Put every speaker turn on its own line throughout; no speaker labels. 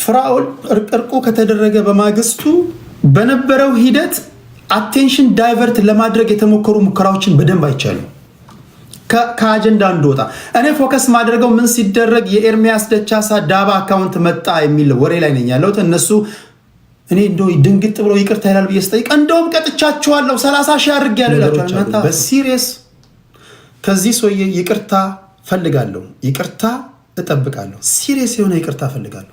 ፍራኦል እርቁ ከተደረገ በማግስቱ በነበረው ሂደት አቴንሽን ዳይቨርት ለማድረግ የተሞከሩ ሙከራዎችን በደንብ አይቻሉ። ከአጀንዳ እንደወጣ እኔ ፎከስ ማድረገው ምን ሲደረግ የኤርሚያስ ደቻሳ ዳባ አካውንት መጣ የሚል ወሬ ላይ ነኝ ያለሁት። እነሱ እኔ እንደው ድንግጥ ብሎ ይቅርታ ይላል ብዬ ስጠይቅ እንደውም ቀጥቻቸዋለሁ 30 ሺህ አድርግ ያለላቸው እናንተ በሲሪየስ ከዚህ ሰውዬ ይቅርታ ፈልጋለሁ፣ ይቅርታ እጠብቃለሁ። ሲሪየስ የሆነ ይቅርታ ፈልጋለሁ።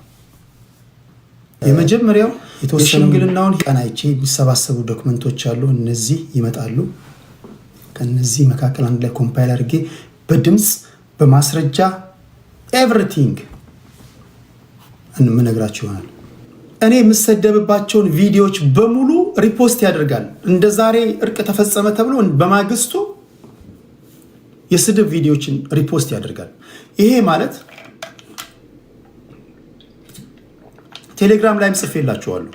የመጀመሪያው የሽምግልናውን ቀናይቼ የሚሰባሰቡ ዶክመንቶች አሉ። እነዚህ ይመጣሉ። ከነዚህ መካከል አንድ ላይ ኮምፓይል አድርጌ በድምፅ በማስረጃ ኤቭሪቲንግ እንምነግራችሁ ይሆናል። እኔ የምሰደብባቸውን ቪዲዮዎች በሙሉ ሪፖስት ያደርጋል። እንደ ዛሬ እርቅ ተፈጸመ ተብሎ በማግስቱ የስድብ ቪዲዮዎችን ሪፖስት ያደርጋል። ይሄ ማለት ቴሌግራም ላይም ጽፌላችኋለሁ።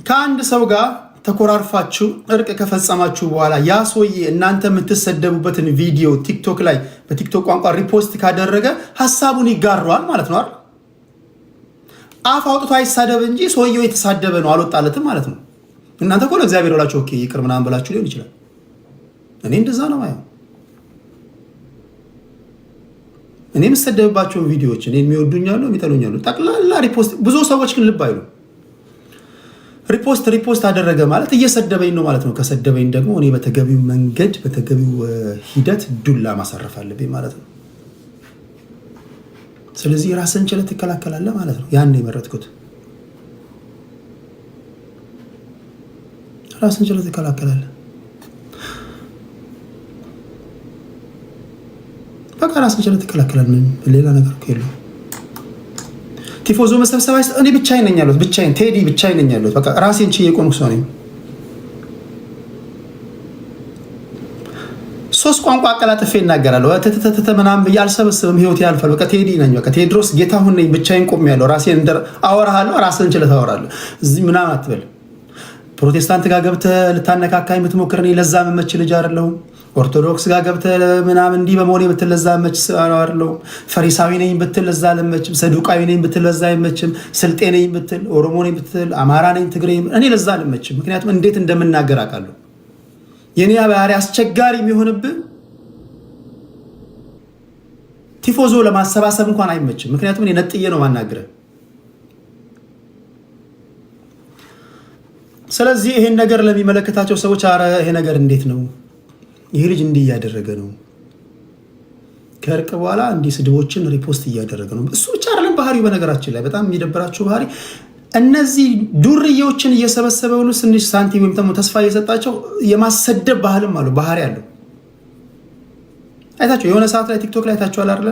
ከአንድ ሰው ጋር ተኮራርፋችሁ እርቅ ከፈጸማችሁ በኋላ ያ ሰውዬ እናንተ የምትሰደቡበትን ቪዲዮ ቲክቶክ ላይ በቲክቶክ ቋንቋ ሪፖስት ካደረገ ሀሳቡን ይጋራዋል ማለት ነው አይደል? አፍ አውጥቶ አይሳደብ እንጂ ሰውየው የተሳደበ ነው አልወጣለትም ማለት ነው። እናንተ እኮ ለእግዚአብሔር ብላችሁ ኦኬ ይቅር ምናምን ብላችሁ ሊሆን ይችላል። እኔ እንደዛ ነው ማየው። እኔ የምሰደብባቸውን ቪዲዮዎች እኔ የሚወዱኛሉ የሚጠሉኛሉ ጠቅላላ ሪፖስት። ብዙ ሰዎች ግን ልብ አይሉ። ሪፖስት አደረገ ማለት እየሰደበኝ ነው ማለት ነው። ከሰደበኝ ደግሞ እኔ በተገቢው መንገድ በተገቢው ሂደት ዱላ ማሳረፍ አለብኝ ማለት ነው። ስለዚህ ራስን ችለህ ትከላከላለህ ማለት ነው። ያን የመረጥኩት ራስን ችለህ ትከላከላለህ። በቃ ራስን ችለህ ትከላከላለህ። ምን ሌላ ነገር እኮ የለውም። ቲፎዞ መሰብሰብ እኔ ብቻዬን ነኝ ያለሁት፣ ብቻዬን ቴዲ ብቻዬን ነኝ ያለሁት። በቃ ራሴን ችዬ የቆምኩ ሰው ነኝ። 3 ቋንቋ አቀላጥፌ እናገራለሁ። ተተተተ ምናምን ብዬ አልሰበስብም። ህይወት ያልፋል። በቃ ቴዲ ነኝ። በቃ ቴድሮስ ጌታሁን ነኝ። ብቻዬን ቆሜያለሁ። ራሴን አወራሃለሁ። ራስን ችለህ ታወራለህ። እዚህ ምናምን አትበል። ፕሮቴስታንት ጋር ገብተህ ልታነካካኝ የምትሞክር እኔ ለዛ መመች ልጅ አይደለሁም። ኦርቶዶክስ ጋር ገብተህ ምናምን እንዲህ በመሆኔ ብትል ለዛ መች አይደለሁም። ፈሪሳዊ ነኝ ብትል ለዛ አልመችም። ሰዱቃዊ ነኝ ብትል ለዛ አይመችም። ስልጤ ነኝ ብትል፣ ኦሮሞ ነኝ ብትል፣ አማራ ነኝ፣ ትግሬ እኔ ለዛ አልመችም። ምክንያቱም እንዴት እንደምናገር አውቃለሁ። የኔ ባህሪ አስቸጋሪ የሚሆንብህ ቲፎዞ ለማሰባሰብ እንኳን አይመችም። ምክንያቱም እኔ ነጥዬ ነው ማናገር። ስለዚህ ይሄን ነገር ለሚመለከታቸው ሰዎች አረ ይሄ ነገር እንዴት ነው? ይሄ ልጅ እንዲህ እያደረገ ነው፣ ከእርቅ በኋላ እንዲህ ስድቦችን ሪፖስት እያደረገ ነው። እሱ ብቻ አይደለም ባህሪው። በነገራችን ላይ በጣም የሚደብራችሁ ባህሪ እነዚህ ዱርዬዎችን እየሰበሰበ ሁሉ ትንሽ ሳንቲም ወይም ደግሞ ተስፋ እየሰጣቸው የማሰደብ ባህልም አለው፣ ባህሪ አለው። አይታችሁ የሆነ ሰዓት ላይ ቲክቶክ ላይ ታችኋል አይደለ?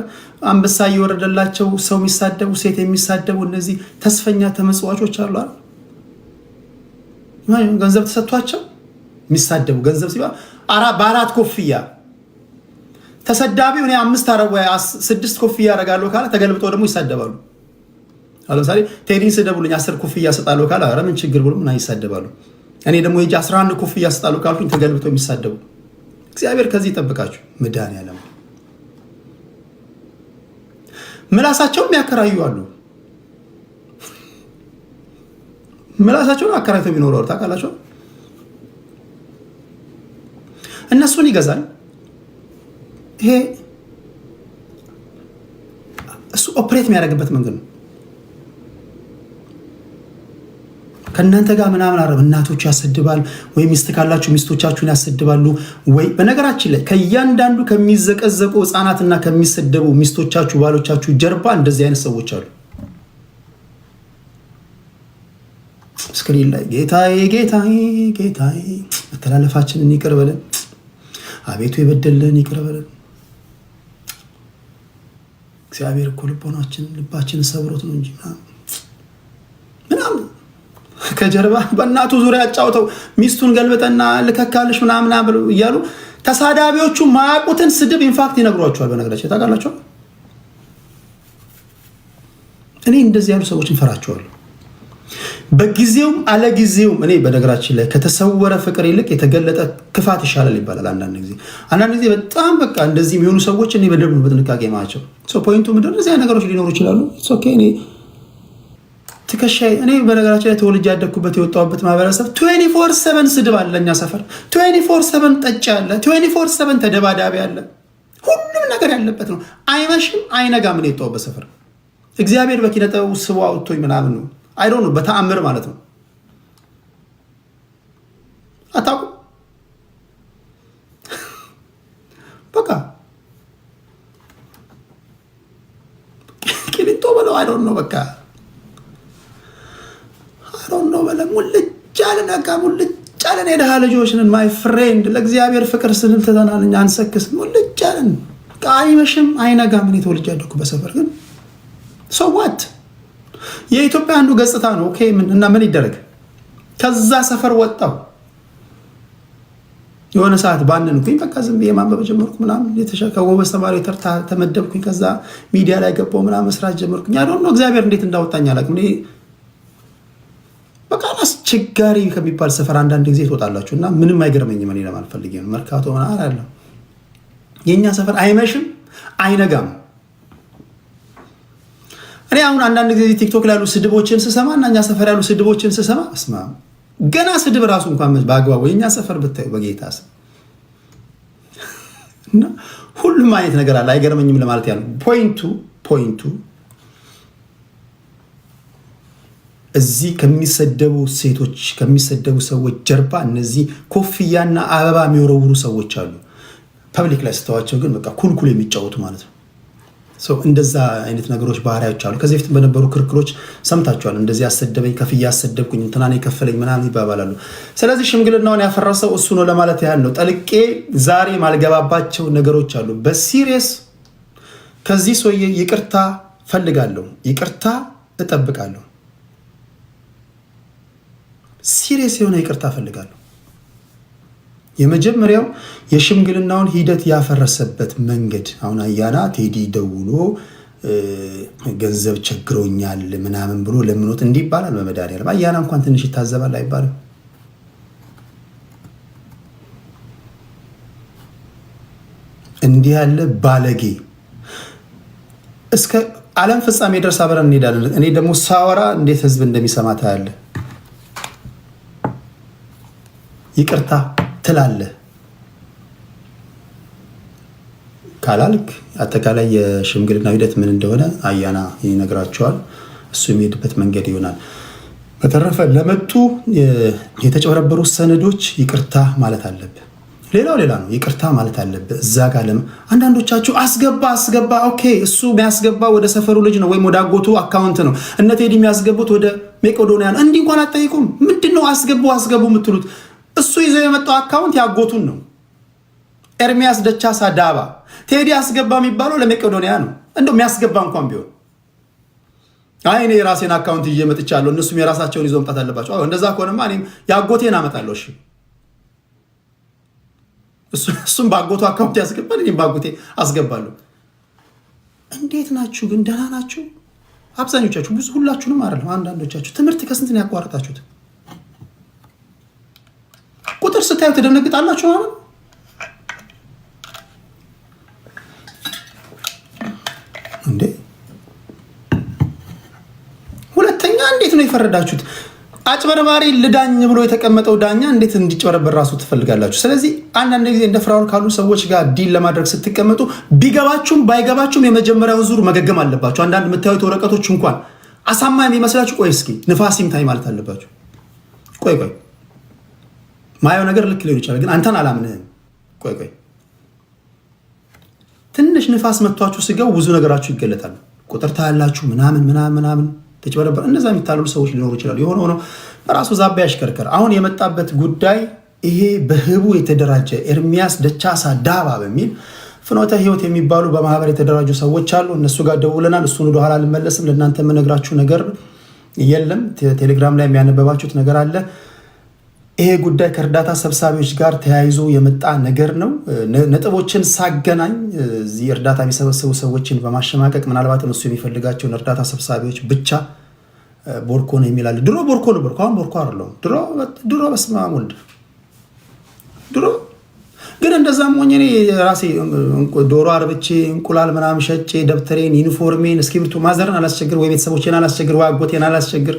አንበሳ እየወረደላቸው ሰው የሚሳደቡ ሴት የሚሳደቡ እነዚህ ተስፈኛ ተመጽዋቾች አሉ አይደል? ገንዘብ ተሰጥቷቸው የሚሳደቡ ገንዘብ ሲባል በአራት ኮፍያ ተሰዳቢው እኔ 6 ኮፍያ ያደርጋለሁ ካለ ተገልብጠው ደግሞ ይሳደባሉ። ለምሳሌ ቴዲን ስደቡልኝ 10 ኮፍያ ሰጣለሁ ካለ ኧረ ምን ችግር ብሎ ምን ይሳደባሉ። እኔ ደግሞ የጂ 11 ኮፍያ ሰጣለሁ ካልኩኝ ተገልብጠው የሚሳደቡ። እግዚአብሔር ከዚህ ይጠብቃችሁ። መድኃኒዓለም ምላሳቸውም ያከራዩ አሉ። ምላሳቸውን አከራይተው የሚኖሩ አሉ። ታውቃላችሁ? እነሱን ይገዛል። ይሄ እሱ ኦፕሬት የሚያደርግበት መንገድ ነው። ከእናንተ ጋር ምናምን አረብ እናቶች ያሰድባል ወይ ሚስት ካላችሁ ሚስቶቻችሁን ያሰድባሉ ወይ። በነገራችን ላይ ከእያንዳንዱ ከሚዘቀዘቁ ህፃናትና ከሚሰደቡ ሚስቶቻችሁ ባሎቻችሁ ጀርባ እንደዚህ አይነት ሰዎች አሉ። ስክሪን ላይ ጌታዬ ጌታዬ ጌታዬ መተላለፋችንን ይቅር በለን፣ አቤቱ የበደልን ይቅር በለን። እግዚአብሔር እኮ ልባችንን ሰብሮት ነው እንጂ ምናምን ከጀርባ በእናቱ ዙሪያ ያጫውተው ሚስቱን ገልብጠና ልከካልሽ ምናምን እያሉ ተሳዳቢዎቹ ማያውቁትን ስድብ ኢንፋክት ይነግሯቸዋል። በነገራችን ታውቃላችሁ፣ እኔ እንደዚህ ያሉ ሰዎችን ፈራቸዋለሁ። በጊዜውም አለጊዜውም እኔ በነገራችን ላይ ከተሰወረ ፍቅር ይልቅ የተገለጠ ክፋት ይሻላል ይባላል። አንዳንድ ጊዜ በጣም በቃ እንደዚህ የሚሆኑ ሰዎች እኔ በደንብ በጥንቃቄ ማቸው። ፖይንቱ ምንድን ነው? እነዚህ ነገሮች ሊኖሩ ይችላሉ። ትከሻዬ እኔ በነገራችን ላይ ተወልጄ ያደግኩበት የወጣሁበት ማህበረሰብ 24/7 ስድብ አለ። እኛ ሰፈር 24/7 ጠጭ አለ፣ 24/7 ተደባዳቢ አለ። ሁሉም ነገር ያለበት ነው። አይመሽም አይነጋም። እኔ የወጣሁበት ሰፈር እግዚአብሔር በኪነጠው ስቦ አውጥቶኝ ምናምን ነው። አይ ዶንት ኖ በተአምር ማለት ነው። አታውቁም? በቃ ቂሊንጦ በለው አይ ዶንት ኖ በቃ አይ ዶንት ኖ በለው ሙልጭ አለን። በቃ ሙልጭ አለን። የደሃ ልጆች ነን ማይ ፍሬንድ። ለእግዚአብሔር ፍቅር ስንል ትተናል። እኛ አንሰክስም። ሙልጭ አለን። አይመሽም አይነጋም። እኔ ተወልጄ ያደግኩበት ሰፈር ግን ሶ ዋት የኢትዮጵያ አንዱ ገጽታ ነው። ኦኬ እና ምን ይደረግ? ከዛ ሰፈር ወጣው የሆነ ሰዓት ባንንኩኝ በቃ ዝም ብዬ ማንበብ ጀመርኩ ምናምን ከጎበዝ ተማሪ ተርታ ተመደብኩኝ። ከዛ ሚዲያ ላይ ገባሁ ምናምን መስራት ጀመርኩኝ። ያ ነው እግዚአብሔር እንዴት እንዳወጣኝ አላውቅም። በቃ አስቸጋሪ ከሚባል ሰፈር አንዳንድ ጊዜ ትወጣላችሁ እና ምንም አይገርመኝም። እኔ ለማለት ፈልጌ ነው። መርካቶ ምናምን አለ የኛ ሰፈር አይመሽም አይነጋም። እኔ አሁን አንዳንድ ጊዜ ቲክቶክ ላይ ያሉ ስድቦችን ስሰማ እና እኛ ሰፈር ያሉ ስድቦችን ስሰማ እስማ ገና ስድብ ራሱ እንኳን በአግባቡ የኛ ሰፈር ብታዩ በጌታ ስም እና ሁሉም አይነት ነገር አለ። አይገርመኝም ለማለት ያለው ፖይንቱ እዚህ ከሚሰደቡ ሴቶች ከሚሰደቡ ሰዎች ጀርባ እነዚህ ኮፍያና አበባ የሚወረውሩ ሰዎች አሉ። ፐብሊክ ላይ ስተዋቸው ግን በቃ ኩልኩል የሚጫወቱ ማለት ነው። እንደዛ አይነት ነገሮች ባህሪያዎች አሉ። ከዚህ በፊት በነበሩ ክርክሮች ሰምታችኋል። እንደዚህ አሰደበኝ፣ ከፍያ አሰደብኩኝ፣ እንትናኔ ከፈለኝ ምናምን ይባባላሉ። ስለዚህ ሽምግልናውን ያፈረሰው እሱ ነው ለማለት ያህል ነው። ጠልቄ ዛሬ ማልገባባቸው ነገሮች አሉ። በሲሪየስ ከዚህ ሰውዬ ይቅርታ ፈልጋለሁ፣ ይቅርታ እጠብቃለሁ። ሲሪየስ የሆነ ይቅርታ ፈልጋለሁ። የመጀመሪያው የሽምግልናውን ሂደት ያፈረሰበት መንገድ አሁን አያና ቴዲ ደውሎ ገንዘብ ቸግሮኛል ምናምን ብሎ ለምኖት እንዲባላል በመድኃኒዓለም አያና እንኳን ትንሽ ይታዘባል አይባልም? እንዲህ ያለ ባለጌ እስከ ዓለም ፍጻሜ ድረስ አብረን እንሄዳለን። እኔ ደግሞ ሳወራ እንዴት ህዝብ እንደሚሰማ ታያለህ። ይቅርታ ትላለህ ካላልክ አጠቃላይ የሽምግልና ሂደት ምን እንደሆነ አያና ይነግራቸዋል። እሱ የሚሄድበት መንገድ ይሆናል። በተረፈ ለመጡ የተጨበረበሩ ሰነዶች ይቅርታ ማለት አለብህ። ሌላ ነው፣ ይቅርታ ማለት አለብህ። እዛ ጋር አንዳንዶቻችሁ አስገባ ኦኬ፣ እሱ የሚያስገባ ወደ ሰፈሩ ልጅ ነው ወይም ወደ አጎቱ አካውንት ነው። እነ ቴዲ የሚያስገቡት ወደ መቄዶንያ ነው። እንዲህ እንኳን አትጠይቁም። ምንድነው አስገቡ የምትሉት? እሱ ይዘው የመጣው አካውንት ያጎቱን ነው። ኤርሚያስ ደቻሳ ዳባ ቴዲ አስገባ የሚባለው ለመቄዶንያ ነው። እንደው የሚያስገባ እንኳን ቢሆን አይ እኔ የራሴን አካውንት ይዤ መጥቻለሁ፣ እነሱም የራሳቸውን ይዘው መምጣት አለባቸው። አዎ እንደዛ ከሆነማ እኔም ያጎቴን አመጣለሁ። እሺ እሱም ባጎቱ አካውንት ያስገባል፣ እኔም ባጎቴ አስገባለሁ። እንዴት ናችሁ ግን? ደህና ናችሁ? አብዛኞቻችሁ፣ ብዙ ሁላችሁንም አይደለም፣ አንዳንዶቻችሁ ትምህርት ከስንት ነው ያቋረጣችሁት? ቁጥር ስታዩ ትደነግጣላችሁ ማለት እንዴ? ሁለተኛ እንዴት ነው የፈረዳችሁት? አጭበርባሪ ልዳኝ ብሎ የተቀመጠው ዳኛ እንዴት እንዲጭበረበር ራሱ ትፈልጋላችሁ? ስለዚህ አንዳንድ ጊዜ እንደ ፍራኦል ካሉ ሰዎች ጋር ዲል ለማድረግ ስትቀመጡ ቢገባችሁም ባይገባችሁም የመጀመሪያውን ዙር መገገም አለባችሁ። አንዳንድ የምታዩት ወረቀቶች እንኳን አሳማኝ የሚመስላችሁ ቆይ እስኪ ንፋስ ይምታኝ ማለት አለባችሁ። ቆይ ማየው ነገር ልክ ሊሆን ይችላል፣ ግን አንተን አላምንህም። ቆይ ትንሽ ንፋስ መጥቷችሁ ስገው ብዙ ነገራችሁ ይገለጣል። ቁጥር ታያላችሁ ምናምን ተጭበረበር። እነዛ የሚታለሉ ሰዎች ሊኖሩ ይችላሉ። የሆነ ሆኖ በራሱ ዛባ ያሽከርከር። አሁን የመጣበት ጉዳይ ይሄ በህቡ የተደራጀ ኤርሚያስ ደቻሳ ዳባ በሚል ፍኖተ ህይወት የሚባሉ በማህበር የተደራጁ ሰዎች አሉ። እነሱ ጋር ደውለናል። እሱን ወደኋላ አልመለስም። ለእናንተ የምነግራችሁ ነገር የለም። ቴሌግራም ላይ የሚያነበባችሁት ነገር አለ። ይሄ ጉዳይ ከእርዳታ ሰብሳቢዎች ጋር ተያይዞ የመጣ ነገር ነው። ነጥቦችን ሳገናኝ እዚህ እርዳታ የሚሰበሰቡ ሰዎችን በማሸማቀቅ ምናልባትም እሱ የሚፈልጋቸውን እርዳታ ሰብሳቢዎች ብቻ ቦርኮ ነው የሚላል። ድሮ ቦርኮ ነበር፣ አሁን ቦርኮ አይደለም። ድሮ በስመ አብ ወልድ ድሮ ግን እንደዛም ሆኜ እኔ ራሴ ዶሮ አርብቼ እንቁላል ምናምን ሸጬ ደብተሬን፣ ዩኒፎርሜን፣ እስክሪብቶ ማዘርን አላስቸግር ወይ ቤተሰቦቼን አላስቸግር ወይ አጎቴን አላስቸግር።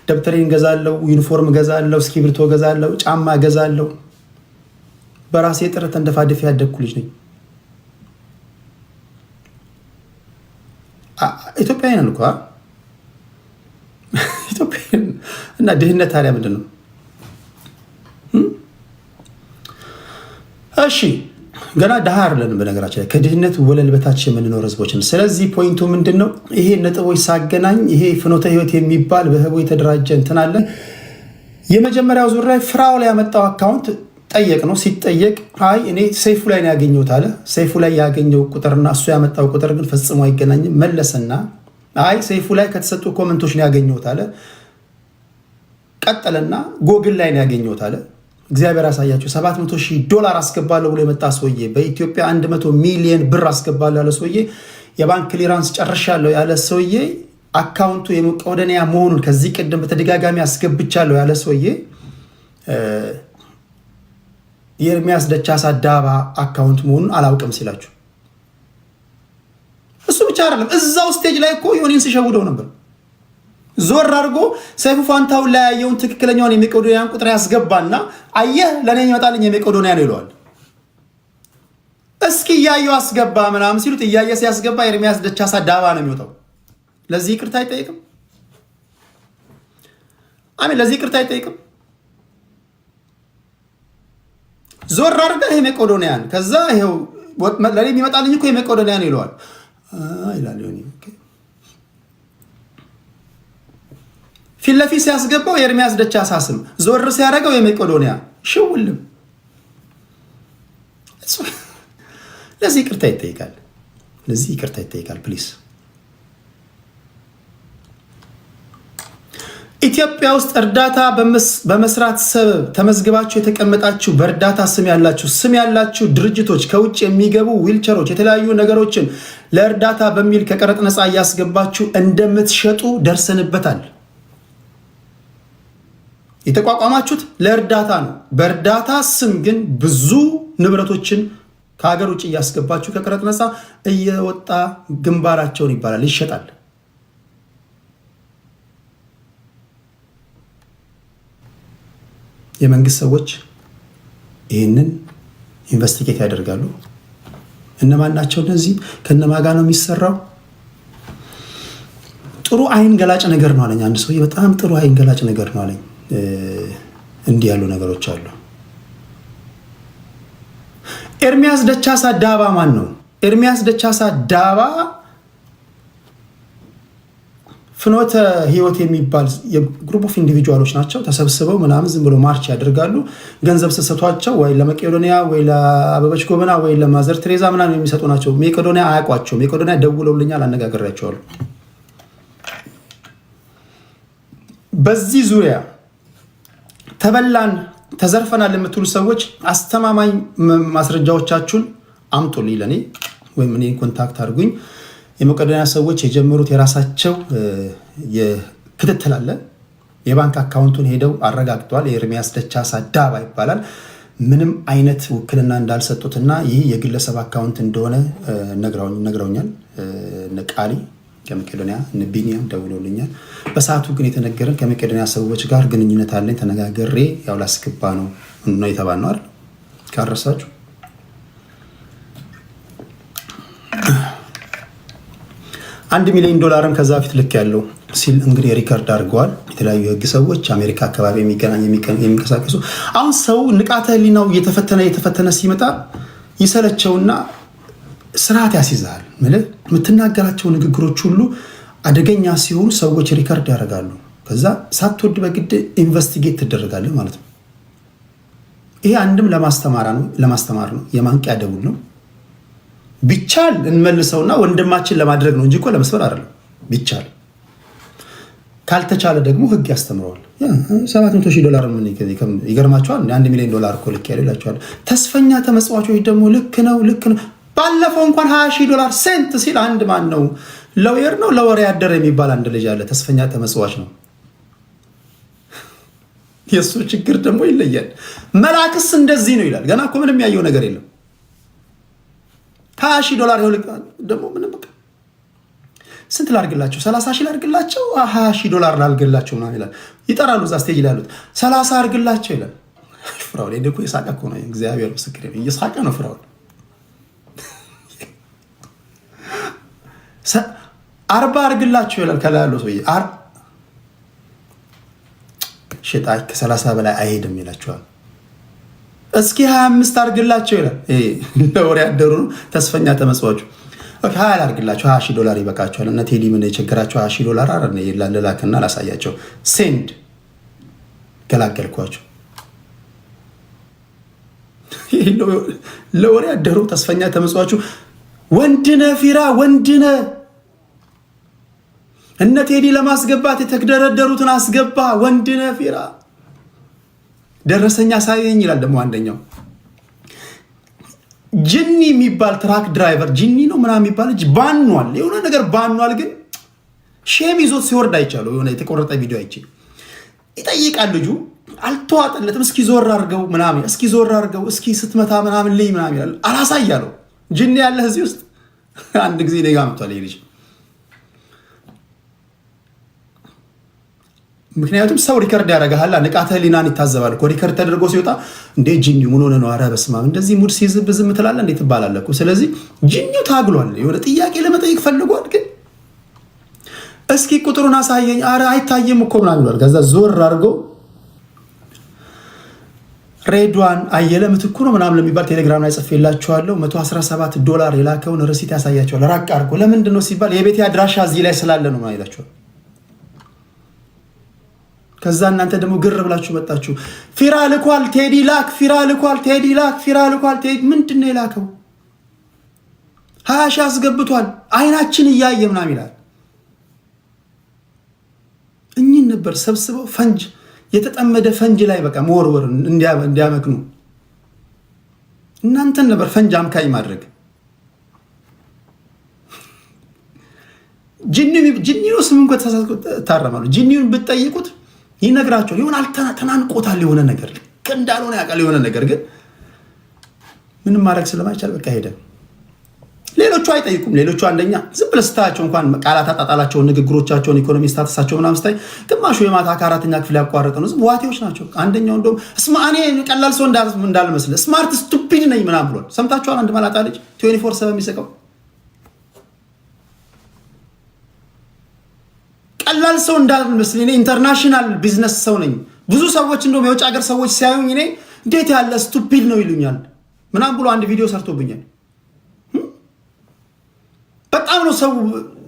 ደብተሬን ገዛለሁ፣ ዩኒፎርም ገዛለሁ፣ እስክሪብቶ ገዛለሁ፣ ጫማ ገዛለሁ። በራሴ ጥረት እንደፋደፍ ያደግኩ ልጅ ነኝ። ኢትዮጵያዊ ነን እኮ ኢትዮጵያዊ እና ድህነት ታዲያ ምንድን ነው? እሺ ገና ድሃ አይደለንም። በነገራችን ላይ ከድህነት ወለል በታች የምንኖር ህዝቦችን። ስለዚህ ፖይንቱ ምንድን ነው? ይሄ ነጥቦች ሳገናኝ ይሄ ፍኖተ ህይወት የሚባል በህቡ የተደራጀ እንትን አለ። የመጀመሪያው ዙር ላይ ፍራው ላይ ያመጣው አካውንት ጠየቅ ነው። ሲጠየቅ አይ እኔ ሰይፉ ላይ ነው ያገኘሁት አለ። ሰይፉ ላይ ያገኘው ቁጥርና እሱ ያመጣው ቁጥር ግን ፈጽሞ አይገናኝም። መለሰና አይ ሰይፉ ላይ ከተሰጡ ኮመንቶች ነው ያገኘሁት አለ። ቀጠለና ጎግል ላይ ነው ያገኘሁት አለ። እግዚአብሔር ያሳያቸው። $700,000 አስገባለሁ ብሎ የመጣ ሰውዬ፣ በኢትዮጵያ 100 ሚሊዮን ብር አስገባለሁ ያለ ሰውዬ፣ የባንክ ክሊራንስ ጨርሻለሁ ያለ ሰውዬ፣ አካውንቱ የመቄዶንያ መሆኑን ከዚህ ቀደም በተደጋጋሚ አስገብቻለሁ ያለ ሰውዬ የኤርሚያስ ደቻሳ ዳባ አካውንት መሆኑን አላውቅም ሲላችሁ፣ እሱ ብቻ አይደለም እዛው ስቴጅ ላይ እኮ ዮኒን ሲሸውደው ነበር። ዞር አድርጎ ሰይፉ ፋንታውን ላይ ያየውን ትክክለኛውን የመቄዶንያን ቁጥር ያስገባና አየህ ለኔ ይመጣልኝ የመቄዶንያ ነው ይለዋል። እስኪ እያየው አስገባ ምናምን ሲሉት እያየ ሲያስገባ ኤርሚያስ ደቻሳ ዳባ ነው የሚወጣው። ለዚህ ይቅርታ አይጠይቅም። አሜን። ለዚህ ይቅርታ አይጠይቅም። ዞር አድርገህ የመቄዶንያን ከዛ ይሄው ለኔ የሚመጣልኝ እኮ የመቄዶንያ ነው ይለዋል ይላል ዮኒ። ፊት ለፊት ሲያስገባው የኤርሚያስ ደቻሳ ስም፣ ዞር ሲያደርገው የመቄዶንያ ሽውልም። ለዚህ ይቅርታ ይጠይቃል። ለዚህ ይቅርታ ይጠይቃል ፕሊስ። ኢትዮጵያ ውስጥ እርዳታ በመስራት ሰበብ ተመዝግባችሁ የተቀመጣችሁ በእርዳታ ስም ያላችሁ ድርጅቶች ከውጭ የሚገቡ ዊልቸሮች፣ የተለያዩ ነገሮችን ለእርዳታ በሚል ከቀረጥ ነፃ እያስገባችሁ እንደምትሸጡ ደርሰንበታል። የተቋቋማችሁት ለእርዳታ ነው። በእርዳታ ስም ግን ብዙ ንብረቶችን ከሀገር ውጭ እያስገባችሁ ከቀረጥ ነፃ እየወጣ ግንባራቸውን ይባላል ይሸጣል። የመንግስት ሰዎች ይህንን ኢንቨስቲጌት ያደርጋሉ። እነማን ናቸው እነዚህ? ከነማን ጋር ነው የሚሰራው? ጥሩ አይን ገላጭ ነገር ነው አለኝ አንድ ሰው። በጣም ጥሩ አይን ገላጭ ነገር ነው አለኝ። እንዲህ ያሉ ነገሮች አሉ። ኤርሚያስ ደቻሳ ዳባ ማን ነው? ኤርሚያስ ደቻሳ ዳባ ፍኖተ ህይወት የሚባል የግሩፕ ኦፍ ኢንዲቪጁዋሎች ናቸው። ተሰብስበው ምናምን ዝም ብሎ ማርች ያደርጋሉ። ገንዘብ ሰጥቷቸው ወይ ለመቄዶንያ ወይ ለአበበች ጎበና ወይ ለማዘር ቴሬዛ ምናምን የሚሰጡ ናቸው። መቄዶንያ አያውቋቸው። መቄዶንያ ደውለውልኛል፣ አነጋግሬያቸዋለሁ። በዚህ ዙሪያ ተበላን ተዘርፈናል የምትሉ ሰዎች አስተማማኝ ማስረጃዎቻችሁን አምጡልኝ ለኔ ወይም እኔን ኮንታክት አድርጉኝ። የመቄዶንያ ሰዎች የጀመሩት የራሳቸው ክትትል አለ። የባንክ አካውንቱን ሄደው አረጋግጠዋል። የኤርሚያስ ደቻሳ ዳባ ይባላል። ምንም አይነት ውክልና እንዳልሰጡትና ይህ የግለሰብ አካውንት እንደሆነ ነግረውኛል። ቃሊ ከመቄዶንያ ቢኒያም ደውሎልኛል። በሰዓቱ ግን የተነገረን ከመቄዶንያ ሰዎች ጋር ግንኙነት አለኝ ተነጋግሬ ያው ላስገባ ነው የተባልነው አይደል? ካረሳችሁ $1 ሚሊዮን ከዛ በፊት ልክ ያለው ሲል እንግዲህ ሪከርድ አድርገዋል። የተለያዩ የህግ ሰዎች አሜሪካ አካባቢ የሚንቀሳቀሱ አሁን ሰው ንቃተ ህሊናው እየተፈተነ ሲመጣ ይሰለቸውና ስርዓት ያስይዛል። የምትናገራቸው ንግግሮች ሁሉ አደገኛ ሲሆኑ ሰዎች ሪከርድ ያደርጋሉ። ከዛ ሳትወድ በግድ ኢንቨስቲጌት ትደረጋለህ ማለት ነው። ይሄ አንድም ለማስተማር ነው፣ የማንቂያ ደውል ነው። ቢቻል እንመልሰውና ወንድማችን ለማድረግ ነው እንጂ እኮ ለመስበር አይደለም። ቢቻል ካልተቻለ ደግሞ ህግ ያስተምረዋል። $700,000 ምን ይገርማቸዋል? $1 ሚሊዮን እኮ ልክ ያለው ይላቸዋል። ተስፈኛ ተመጽዋቾች ደግሞ ልክ ነው። ባለፈው እንኳን $20,000 ሴንት ሲል አንድ ማን ነው ሎየር ነው ለወሬ ያደረ የሚባል አንድ ልጅ አለ። ተስፈኛ ተመጽዋች ነው። የእሱ ችግር ደግሞ ይለያል። መላክስ እንደዚህ ነው ይላል። ገና እኮ ምንም ያየው ነገር የለም። $20,000 ደግሞ ምንም በቃ ስንት ላድርግላቸው? 30,000 ላድርግላቸው፣ $20,000 ላድርግላቸው ምናምን ይላል። ይጠራሉ እዛ ስቴጅ ላይ ያሉት 30 አድርግላቸው ይላል። ፍራኦል እኮ የሳቀ እኮ ነው። እግዚአብሔር ምስክር ነው፣ እየሳቀ ነው ፍራኦል። 40 አድርግላቸው ይላል። ከላይ ያለው ሰውዬ ሸጣይ ከ30 በላይ አይሄድም ይላቸዋል። እስኪ 25 አድርግላቸው ይላል። ለወሬ ያደሩ ነው ተስፈኛ ተመጽዋቹ። ኦኬ 20 አድርግላቸው፣ $20,000 ይበቃቸዋል። እና ቴዲ ምን የቸገራቸው $20,000 አረነ ይላል። ላክና ላሳያቸው። ሴንድ ገላገልኳቸው። ለወሬ ያደሩ ተስፈኛ ተመጽዋቹ ወንድነ ፊራ ወንድነ እነ ቴዲ ለማስገባት የተደረደሩትን አስገባ። ወንድነ ፊራ ደረሰኛ ሳይኝ ይላል። ደግሞ አንደኛው ጂኒ የሚባል ትራክ ድራይቨር ጂኒ ነው ምናምን የሚባል ልጅ ባኗል። የሆነ ነገር ባኗል። ግን ሼም ይዞት ሲወርድ አይቻለሁ። የሆነ የተቆረጠ ቪዲዮ አይቼ ይጠይቃል ልጁ አልተዋጠለትም። እስኪ ዞር አድርገው ምናምን፣ እስኪ ዞር አድርገው፣ እስኪ ስትመታ ምናምን ልይ ምናምን ይላል። አላሳያለሁ። ጂኒ ያለ እዚህ ውስጥ አንድ ጊዜ ኔጋ መጥቷል ይሄ ልጅ። ምክንያቱም ሰው ሪከርድ ያደርጋል። ንቃተ ህሊናን ይታዘባል እኮ ሪከርድ ተደርጎ ሲወጣ እንዴ ጂኒው ምን ሆነ ነው? ኧረ በስመ አብ እንደዚህ ሙድ ሲይዝብ ዝም ትላለህ እንዴ ትባላለህ እኮ። ስለዚህ ጂኒው ታግሏል። የሆነ ጥያቄ ለመጠየቅ ፈልጓል። ግን እስኪ ቁጥሩን አሳየኝ፣ ኧረ አይታየም እኮ ምናምን ይላል። ከዛ ዞር አድርገው ሬድዋን አየለ ምትኩ ነው ምናምን ለሚባል ቴሌግራም ላይ ጽፌላችኋለሁ። $117 የላከውን ርሲት ያሳያቸዋል። ራቅ አድርጎ ለምንድን ነው ሲባል የቤቴ አድራሻ እዚህ ላይ ስላለ ነው ማለት ይላቸዋል። ከዛ እናንተ ደግሞ ግር ብላችሁ መጣችሁ። ፊራ ልኳል ቴዲ ላክ፣ ፊራ ልኳል ቴዲ ላክ፣ ፊራ ልኳል ቴዲ። ምንድን ነው የላከው? 20,000 አስገብቷል አይናችን እያየ ምናምን ይላል። እኚህን ነበር ሰብስበው ፈንጅ የተጠመደ ፈንጅ ላይ በቃ መወርወር እንዲያመክኑ እናንተን ነበር ፈንጅ አምካኝ ማድረግ። ጂኒው ስም እንኳን ታረማሉ። ጂኒውን ብትጠይቁት ይነግራቸዋል። ይሆን ተናንቆታል የሆነ ነገር ልክ እንዳልሆነ ያውቃል የሆነ ነገር። ግን ምንም ማድረግ ስለማይቻል በቃ ሄደ። ሌሎቹ አይጠይቁም። ሌሎቹ አንደኛ ዝም ብለህ ስታያቸው እንኳን ቃላት አጣጣላቸውን፣ ንግግሮቻቸውን፣ ኢኮኖሚ ስታተሳቸው ምናምን ስታይ ግማሹ የማታ ከ4ኛ ክፍል ያቋረጠ ነው። ዝም ዋቴዎች ናቸው። አንደኛው እንደውም እኔ ቀላል ሰው እንዳልመስልህ ስማርት ስቱፒድ ነኝ ምናምን ብሏል። ሰምታችኋል? አንድ መላጣ ልጅ 24/7 የሚሰቀው ቀላል ሰው እንዳልመስል እኔ ኢንተርናሽናል ቢዝነስ ሰው ነኝ። ብዙ ሰዎች እንደውም የውጭ ሀገር ሰዎች ሲያዩኝ እኔ እንዴት ያለ ስቱፒድ ነው ይሉኛል ምናምን ብሎ አንድ ቪዲዮ ሰርቶብኛል። በጣም ነው ሰው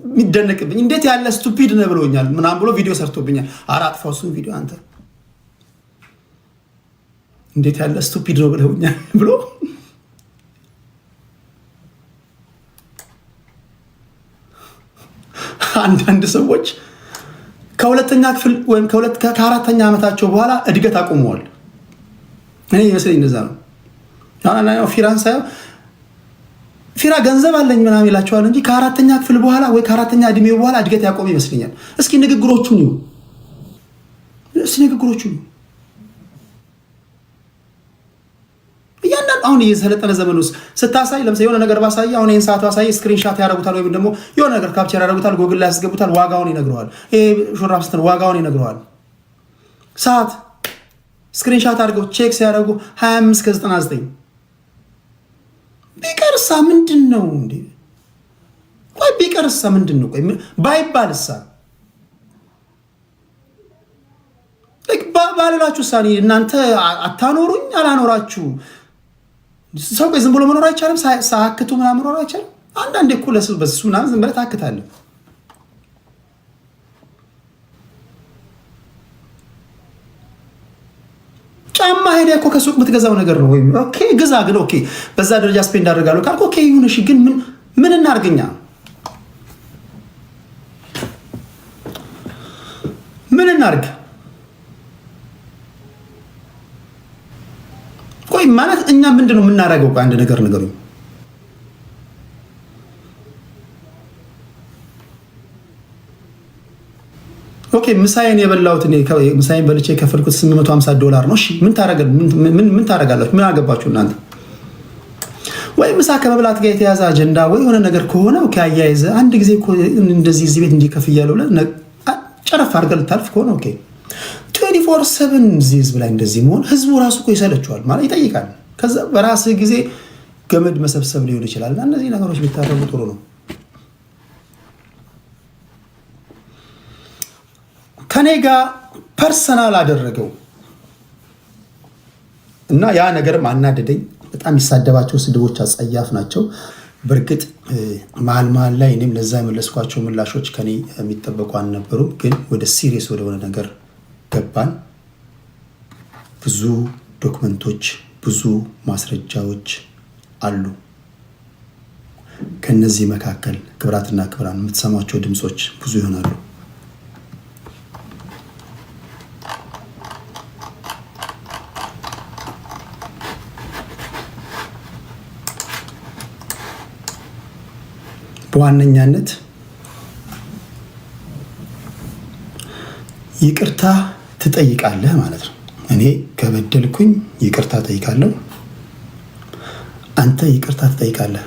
የሚደነቅብኝ። እንዴት ያለ ስቱፒድ ነው ብሎኛል ምናምን ብሎ ቪዲዮ ሰርቶብኛል። አራጥፋው እሱን ቪዲዮ አንተ እንዴት ያለ ስቱፒድ ነው ብለውኛል ብሎ አንዳንድ ሰዎች ከሁለተኛ ክፍል ወይም ከአራተኛ ዓመታቸው በኋላ እድገት አቁመዋል። እኔ ይመስለኝ እንደዛ ነው። ፊራን ሳየው ፊራ ገንዘብ አለኝ ምናምን ይላቸዋል እንጂ ከአራተኛ ክፍል በኋላ ወይ ከአራተኛ እድሜው በኋላ እድገት ያቆመ ይመስለኛል። እስኪ ንግግሮቹን ይሁ እያንዳንዱ አሁን የሰለጠነ ዘመን ውስጥ ስታሳይ ለምሳሌ የሆነ ነገር ባሳይ አሁን ይህን ሰዓት ባሳይ ስክሪንሻት ያደርጉታል ወይም ደግሞ የሆነ ነገር ካፕቸር ያደርጉታል፣ ጎግል ላይ ያስገቡታል፣ ዋጋውን ይነግረዋል። ይሄ ሹራብ ስትል ዋጋውን ይነግረዋል። ሰዓት ስክሪንሻት አድርገው ቼክ ሲያደርጉ 25 ቢቀርሳ ምንድን ነው እንዴ? ቆይ ቢቀርሳ ምንድን ነው? ቆይ ባይባልሳ ባልላችሁ ሳኒ እናንተ አታኖሩኝ አላኖራችሁ ሰው ቆይ ዝም ብሎ መኖር አይቻልም? ሳክቱ ምናምን መኖር አይቻልም? አንዳንዴ እኮ በሱ ምናምን ዝም ብለህ ታክታለህ። ጫማ ሄደ እኮ ከሱቅ የምትገዛው ነገር ነው። ወይም ኦኬ ግዛ፣ ግን ኦኬ በዛ ደረጃ ስፔንድ አደርጋለሁ ካልኩ ኦኬ ይሁን እሺ። ግን ምን እናርገኛ? ምን እናርግ? ቆይ ማለት እኛ ምንድነው የምናደርገው? አንድ ነገር ንገሩኝ። ኦኬ ምሳዬን የበላሁት እኔ ምሳዬን በልቼ የከፈልኩት $850 ነው። እሺ ምን ታረጋላችሁ? ምን አገባችሁ እናንተ? ወይ ምሳ ከመብላት ጋር የተያዘ አጀንዳ ወይ የሆነ ነገር ከሆነ ኦኬ አያይዘ አንድ ጊዜ እንደዚህ እዚህ ቤት እንዲከፍ እያለው ጨረፍ አድርገህ ልታልፍ ከሆነ ኦኬ 24/7 እዚህ ህዝብ ላይ እንደዚህ መሆን ህዝቡ ራሱ እኮ ይሰለችዋል ማለት ይጠይቃል። ከዛ በራስህ ጊዜ ገመድ መሰብሰብ ሊሆን ይችላል እና እነዚህ ነገሮች ቢታረሙ ጥሩ ነው። ከኔ ጋር ፐርሰናል አደረገው እና ያ ነገር ማናደደኝ። በጣም ይሳደባቸው ስድቦች አጸያፍ ናቸው። በእርግጥ መሀል ላይ እኔም ለዛ የመለስኳቸው ምላሾች ከኔ የሚጠበቁ አልነበሩም። ግን ወደ ሲሪየስ ወደሆነ ነገር ገባን። ብዙ ዶክመንቶች፣ ብዙ ማስረጃዎች አሉ። ከነዚህ መካከል ክብራትና ክብራን የምትሰሟቸው ድምጾች ብዙ ይሆናሉ። በዋነኛነት ይቅርታ ትጠይቃለህ ማለት ነው። እኔ ከበደልኩኝ ይቅርታ ጠይቃለሁ፣ አንተ ይቅርታ ትጠይቃለህ።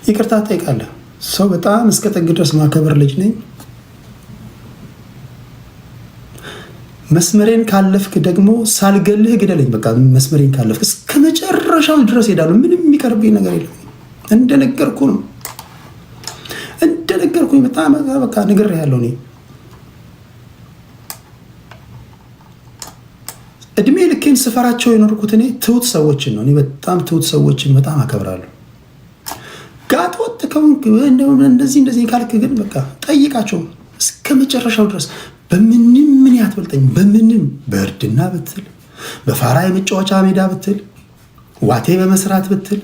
ይቅርታ ትጠይቃለህ። ሰው በጣም እስከ ጥግ ድረስ ማከበር ልጅ ነኝ። መስመሬን ካለፍክ ደግሞ ሳልገልህ ግደለኝ። በቃ መስመሬን ካለፍክ እስከ መጨረሻው ድረስ ሄዳለሁ። ምንም የሚቀርብኝ ነገር የለም። እንደነገርኩ ነው። እንደነገርኩኝ በጣም በቃ ነግሬሃለሁ። እኔ እድሜ ልኬን ስፈራቸው የኖርኩት እኔ ትሁት ሰዎችን ነው። እኔ በጣም ትሁት ሰዎችን በጣም አከብራለሁ። ጋጥ ወጥ ከሆንክ እንደዚህ ካልክ ግን በቃ ጠይቃቸው እስከ መጨረሻው ድረስ። በምንም ምን ያትበልጠኝ? በምንም በእርድና ብትል፣ በፋራ የመጫወቻ ሜዳ ብትል፣ ዋቴ በመስራት ብትል፣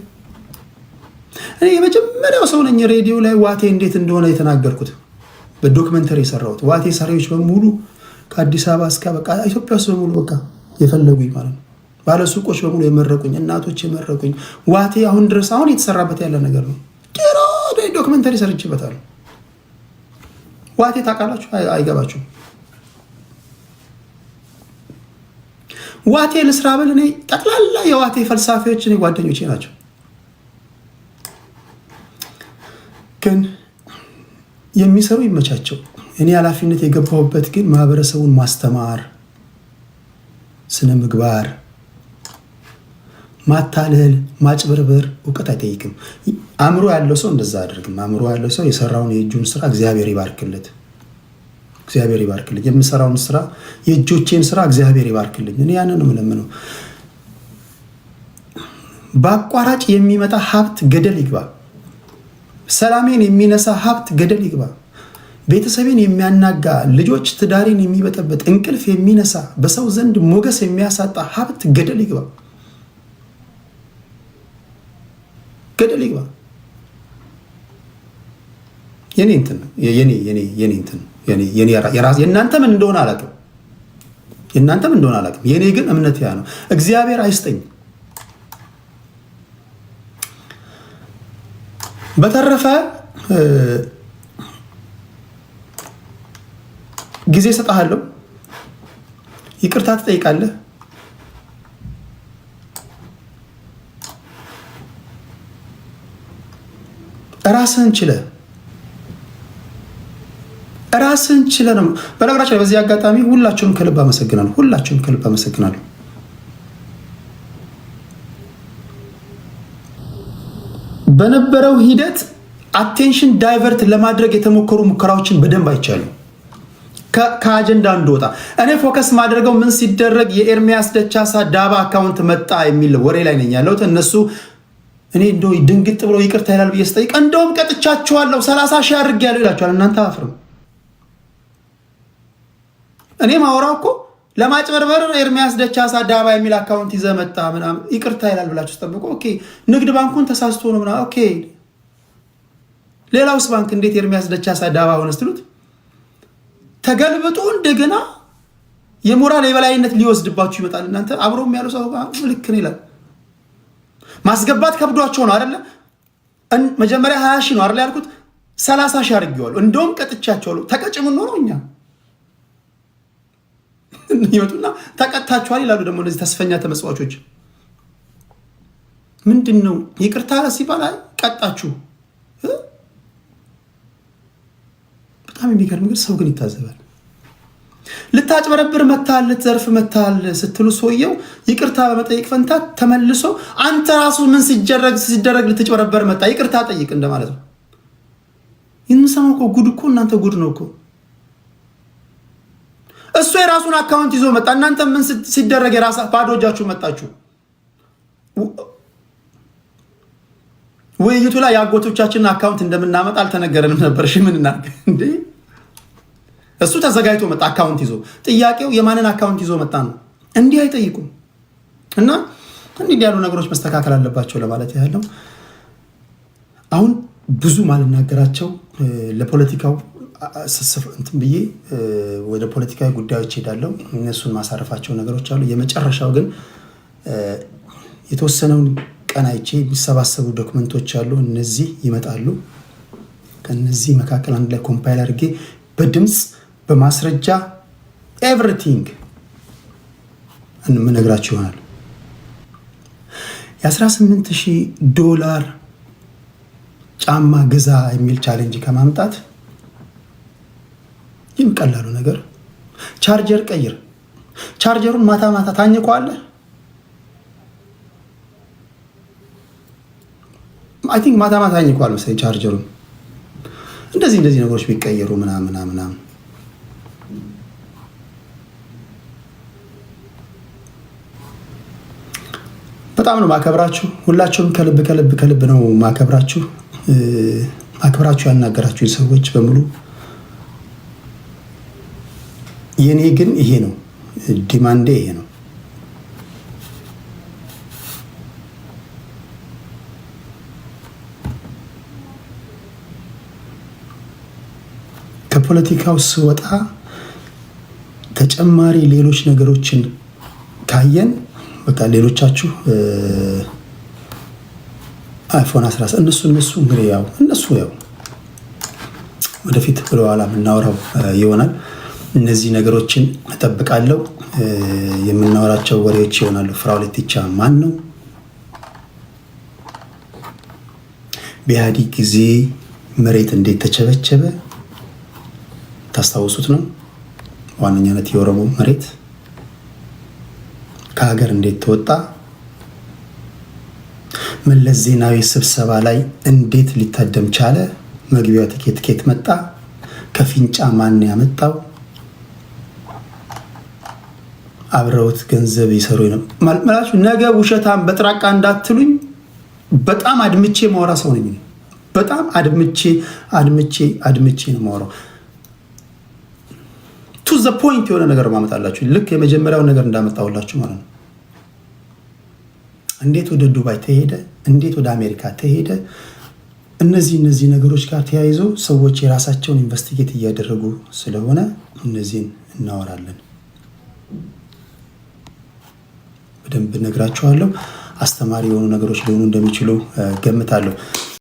እኔ የመጀመሪያው ሰው ነኝ ሬዲዮ ላይ ዋቴ እንዴት እንደሆነ የተናገርኩት። በዶክመንተሪ የሰራሁት ዋቴ ሰሪዎች በሙሉ ከአዲስ አበባ እስከ በቃ ኢትዮጵያ ውስጥ በሙሉ በቃ የፈለጉኝ ማለት ነው። ባለሱቆች በሙሉ የመረቁኝ፣ እናቶች የመረቁኝ። ዋቴ አሁን ድረስ አሁን የተሰራበት ያለ ነገር ነው። ዶክመንተሪ ሰርችበታለሁ። ዋቴ ታውቃላችሁ? አይገባችሁም? ዋቴ ልስራ ብል እኔ ጠቅላላ የዋቴ ፈልሳፊዎች እኔ ጓደኞቼ ናቸው። ግን የሚሰሩ ይመቻቸው። እኔ ኃላፊነት የገባሁበት ግን ማህበረሰቡን ማስተማር፣ ስነ ምግባር፣ ማታለል፣ ማጭበርበር እውቀት አይጠይቅም። አእምሮ ያለው ሰው እንደዛ አያደርግም። አእምሮ ያለው ሰው የሰራውን የእጁን ስራ እግዚአብሔር ይባርክለት፣ እግዚአብሔር ይባርክልኝ። የምሰራውን ስራ የእጆቼን ስራ እግዚአብሔር ይባርክልኝ። እኔ ያንን ነው የምለምነው። በአቋራጭ የሚመጣ ሀብት ገደል ይግባ። ሰላሜን የሚነሳ ሀብት ገደል ይግባ። ቤተሰቤን የሚያናጋ፣ ልጆች ትዳሬን የሚበጠበጥ፣ እንቅልፍ የሚነሳ፣ በሰው ዘንድ ሞገስ የሚያሳጣ ሀብት ገደል ይግባ፣ ገደል ይግባ። የኔ እንትን ነው የኔ እንትን የእናንተ ምን እንደሆነ አላውቅም። የኔ ግን እምነት ያ ነው። እግዚአብሔር አይስጠኝ። በተረፈ ጊዜ ሰጣለሁ። ይቅርታ ትጠይቃለህ። ራስህን ችለህ ነው። በነገራችን ላይ በዚህ አጋጣሚ ሁላችሁም ከልብ አመሰግናለሁ። በነበረው ሂደት አቴንሽን ዳይቨርት ለማድረግ የተሞከሩ ሙከራዎችን በደንብ አይቻሉ። ከአጀንዳ እንደወጣ እኔ ፎከስ ማድረገው ምን ሲደረግ የኤርሚያስ ደቻሳ ዳባ አካውንት መጣ የሚል ወሬ ላይ ነኝ ያለሁት። እነሱ እኔ እንደው ድንግጥ ብሎ ይቅርታ ይላል ብዬ ስጠይቅ እንደውም ቀጥቻቸዋለሁ 30 ሺህ አድርጌያለሁ ይላቸዋል። እናንተ አፍርም። እኔ ማወራው እኮ ለማጭበርበር ኤርሚያስ ደቻሳ ዳባ የሚል አካውንት ይዘህ መጣ ምናምን ይቅርታ ይላል ብላችሁ ተጠብቁ። ኦኬ ንግድ ባንኩን ተሳስቶ ነው ምናምን ኦኬ። ሌላውስ ባንክ እንዴት ኤርሚያስ ደቻሳ ዳባ ሆነ ስትሉት ተገልብጦ እንደገና የሞራል የበላይነት ሊወስድባችሁ ይመጣል። እናንተ አብሮም ያለው ሰው ልክ ነው ይላል። ማስገባት ከብዷቸው ነው አይደለ? መጀመሪያ 20 ሺህ ነው አይደል ያልኩት 30 ሺህ አድርጌዋለሁ። እንደውም ቀጥቻቸዋለሁ። ተቀጭም ነው እኛ ይወጡና ተቀጣጣቸዋል ይላሉ። ደግሞ እነዚህ ተስፈኛ ተመጽዋቾች ምንድነው ይቅርታ ሲባል ቀጣችሁ። በጣም የሚገርም ነገር ሰው ግን ይታዘባል። ልታጭበረብር መታል ልትዘርፍ መታል ስትሉ ሰውየው ይቅርታ በመጠየቅ ፈንታ ተመልሶ አንተ ራሱ ምን ሲደረግ ልትጭበረበር መጣ ይቅርታ ጠይቅ እንደማለት ነው። የምንሰማው እኮ ጉድ እኮ እናንተ ጉድ ነው እኮ። እሱ የራሱን አካውንት ይዞ መጣ። እናንተ ምን ሲደረግ የራሳ ባዶ እጃችሁ መጣችሁ። ውይይቱ ላይ የአጎቶቻችንን አካውንት እንደምናመጣ አልተነገረንም ነበር። እሺ ምን እናድርግ እንዴ? እሱ ተዘጋጅቶ መጣ አካውንት ይዞ። ጥያቄው የማንን አካውንት ይዞ መጣ ነው። እንዲህ አይጠይቁም። እና እንዲህ ያሉ ነገሮች መስተካከል አለባቸው ለማለት ያለው። አሁን ብዙ ማልናገራቸው ለፖለቲካው እንትን ብዬ ወደ ፖለቲካዊ ጉዳዮች ሄዳለሁ። እነሱን ማሳረፋቸው ነገሮች አሉ። የመጨረሻው ግን የተወሰነውን ቀን አይቼ የሚሰባሰቡ ዶክመንቶች አሉ። እነዚህ ይመጣሉ። ከነዚህ መካከል አንድ ላይ ኮምፓይል አድርጌ በድምፅ በማስረጃ ኤቭሪቲንግ እንምነግራችሁ ይሆናል። $18,000 ጫማ ግዛ የሚል ቻሌንጅ ከማምጣት ይህም ቀላሉ ነገር ቻርጀር ቀይር። ቻርጀሩን ማታ ማታ ታኝከዋለህ። አይ ቲንክ ማታ ማታ ታኝከዋል መሰለኝ ቻርጀሩን። እንደዚህ ነገሮች ቢቀየሩ ምናምን በጣም ነው ማከብራችሁ። ሁላችሁም ከልብ ነው ማከብራችሁ። አክብራችሁ ያናገራችሁ ሰዎች በሙሉ የኔ ግን ይሄ ነው ዲማንዴ፣ ይሄ ነው። ከፖለቲካው ስወጣ ተጨማሪ ሌሎች ነገሮችን ካየን በቃ ሌሎቻችሁ አይፎን 13 እነሱ እንግዲህ እነሱ ወደፊት ብሎ ኋላ የምናወራው ይሆናል። እነዚህ ነገሮችን እጠብቃለሁ። የምናወራቸው ወሬዎች ይሆናሉ። ፍራኦል ኢቲቻ ማን ነው? በኢህአዴግ ጊዜ መሬት እንዴት ተቸበቸበ ታስታውሱት ነው። ዋነኛነት የኦሮሞ መሬት ከሀገር እንዴት ተወጣ፣ መለስ ዜናዊ ስብሰባ ላይ እንዴት ሊታደም ቻለ፣ መግቢያው ትኬት መጣ፣ ከፊንጫ ማን ያመጣው፣ አብረውት ገንዘብ ይሰሩ ነው ማለት ነገ ውሸታም በጥራቃ እንዳትሉኝ። በጣም አድምቼ ማውራ ሰው ነኝ። በጣም አድምቼ ነው ማውራው። ቱ ዘ ፖይንት የሆነ ነገር ማመጣላችሁ ልክ የመጀመሪያው ነገር እንዳመጣውላችሁ ማለት ነው። እንዴት ወደ ዱባይ ተሄደ፣ እንዴት ወደ አሜሪካ ተሄደ፣ እነዚህ ነገሮች ጋር ተያይዞ ሰዎች የራሳቸውን ኢንቨስቲጌት እያደረጉ ስለሆነ እነዚህን እናወራለን። በደንብ ነግራችኋለሁ። አስተማሪ የሆኑ ነገሮች ሊሆኑ እንደሚችሉ ገምታለሁ።